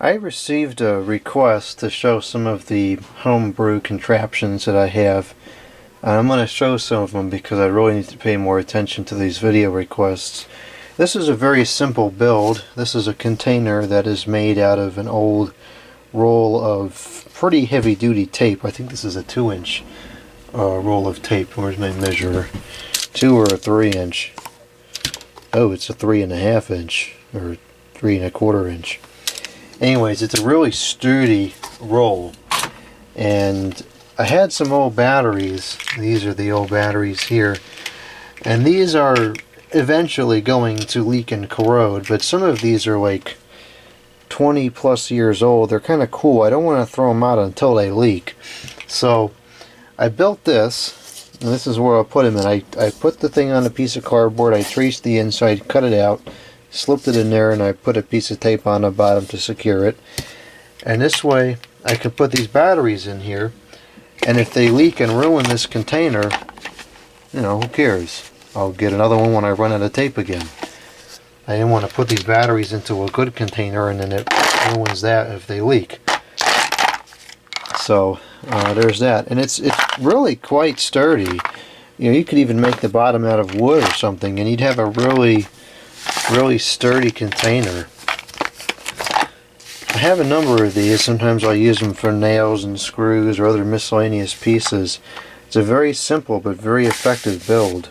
I received a request to show some of the homebrew contraptions that I have. I'm going to show some of them because I really need to pay more attention to these video requests. This is a very simple build. This is a container that is made out of an old roll of pretty heavy duty tape. I think this is a 2-inch roll of tape. Where's my measure? 2 or a 3-inch? Oh, it's a 3.5 inch or 3.25 inch. Anyways, it's a really sturdy roll, and I had some old batteries. These are the old batteries here, and these are eventually going to leak and corrode, but some of these are like 20 plus years old. They're kind of cool. I don't want to throw them out until they leak. So I built this, and this is where I'll put them in. I put the thing on a piece of cardboard, I traced the inside, cut it out, slipped it in there, and I put a piece of tape on the bottom to secure it. And this way I can put these batteries in here, and if they leak and ruin this container, you know, who cares? I'll get another one when I run out of tape again. I didn't want to put these batteries into a good container and then it ruins that if they leak. So there's that, and it's really quite sturdy. You know, you could even make the bottom out of wood or something, and you'd have a really sturdy container. I have a number of these. Sometimes I'll use them for nails and screws or other miscellaneous pieces. It's a very simple but very effective build.